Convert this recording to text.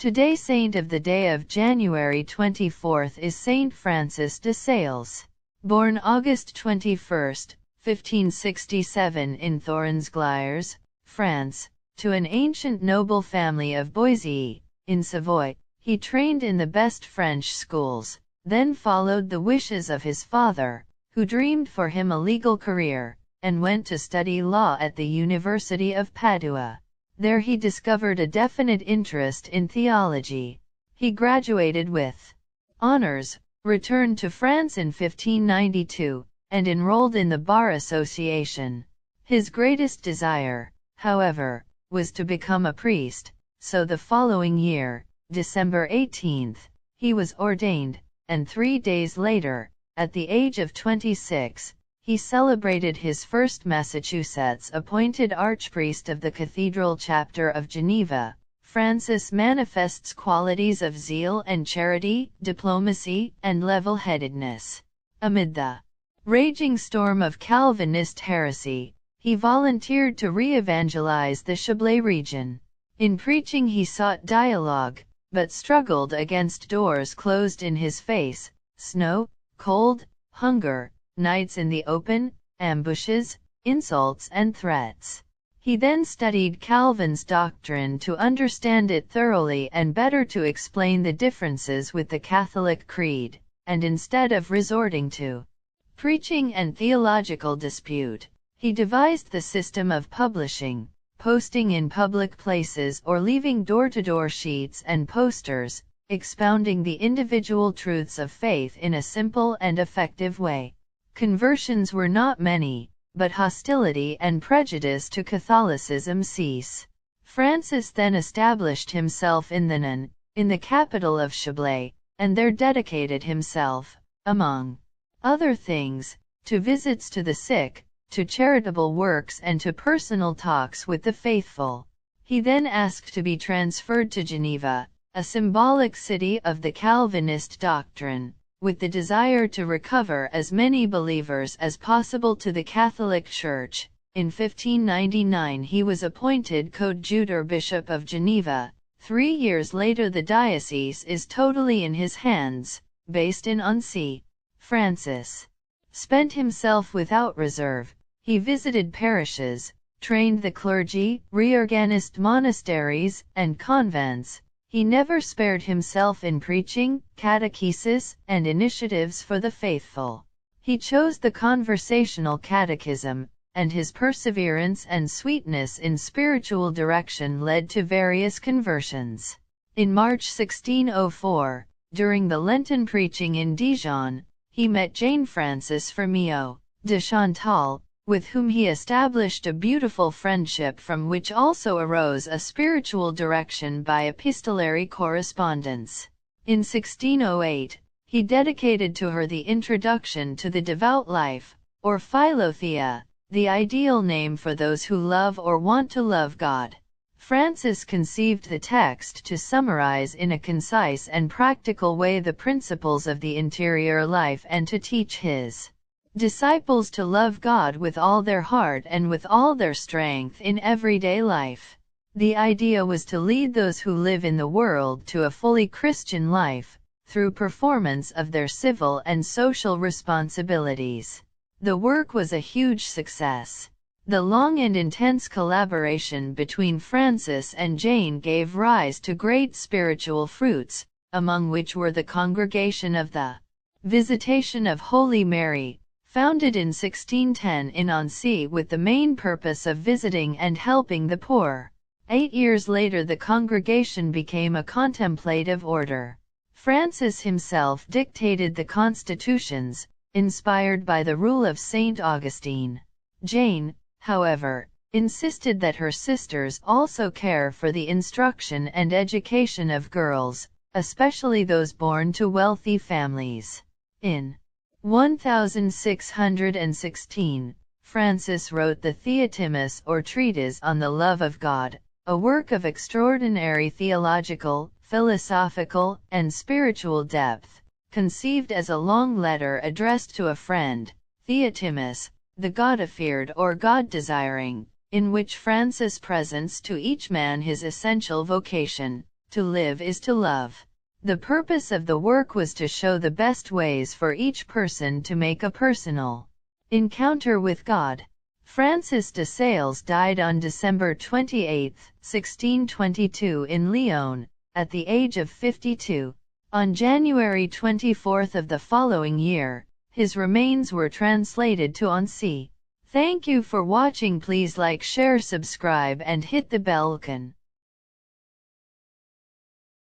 Today saint of the day of January 24 is Saint Francis de Sales. Born August 21, 1567 in Thornsglières, France, to an ancient noble family of Boisy, in Savoy, he trained in the best French schools, then followed the wishes of his father, who dreamed for him a legal career, and went to study law at the University of Padua. There he discovered a definite interest in theology. He graduated with honors, returned to France in 1592, and enrolled in the Bar Association. His greatest desire, however, was to become a priest, so the following year, December 18, he was ordained, and 3 days later, at the age of 26, he celebrated his first Massachusetts-appointed archpriest of the Cathedral Chapter of Geneva. Francis manifests qualities of zeal and charity, diplomacy, and level-headedness. Amid the raging storm of Calvinist heresy, he volunteered to re-evangelize the Chablais region. In preaching he sought dialogue, but struggled against doors closed in his face: snow, cold, hunger, nights in the open, ambushes, insults and threats. He then studied Calvin's doctrine to understand it thoroughly and better to explain the differences with the Catholic creed, and instead of resorting to preaching and theological dispute, he devised the system of publishing, posting in public places or leaving door-to-door sheets and posters, expounding the individual truths of faith in a simple and effective way. Conversions were not many, but hostility and prejudice to Catholicism cease. Francis then established himself in Thonon, in the capital of Chablais, and there dedicated himself, among other things, to visits to the sick, to charitable works and to personal talks with the faithful. He then asked to be transferred to Geneva, a symbolic city of the Calvinist doctrine, with the desire to recover as many believers as possible to the Catholic Church. In 1599 he was appointed coadjutor bishop of Geneva. 3 years later the diocese is totally in his hands. Based in Annecy, Francis spent himself without reserve. He visited parishes, trained the clergy, reorganized monasteries and convents. He never spared himself in preaching, catechesis, and initiatives for the faithful. He chose the conversational catechism, and his perseverance and sweetness in spiritual direction led to various conversions. In March 1604, during the Lenten preaching in Dijon, he met Jane Frances Firmiot de Chantal, with whom he established a beautiful friendship from which also arose a spiritual direction by epistolary correspondence. In 1608, he dedicated to her the Introduction to the Devout Life, or Philothea, the ideal name for those who love or want to love God. Francis conceived the text to summarize in a concise and practical way the principles of the interior life and to teach his disciples to love God with all their heart and with all their strength in everyday life. The idea was to lead those who live in the world to a fully Christian life, through performance of their civil and social responsibilities. The work was a huge success. The long and intense collaboration between Francis and Jane gave rise to great spiritual fruits, among which were the Congregation of the Visitation of Holy Mary, founded in 1610 in Annecy with the main purpose of visiting and helping the poor. 8 years later the congregation became a contemplative order. Francis himself dictated the constitutions, inspired by the rule of Saint Augustine. Jane, however, insisted that her sisters also care for the instruction and education of girls, especially those born to wealthy families. In 1616, Francis wrote the Theotimus or Treatise on the Love of God, a work of extraordinary theological, philosophical, and spiritual depth, conceived as a long letter addressed to a friend, Theotimus, the God-afeared or God-desiring, in which Francis presents to each man his essential vocation, To live is to love. The purpose of the work was to show the best ways for each person to make a personal encounter with God. Francis de Sales died on December 28, 1622 in Lyon, at the age of 52. On January 24 of the following year, his remains were translated to Annecy. Thank you for watching. Please like, share, subscribe and hit the bell icon.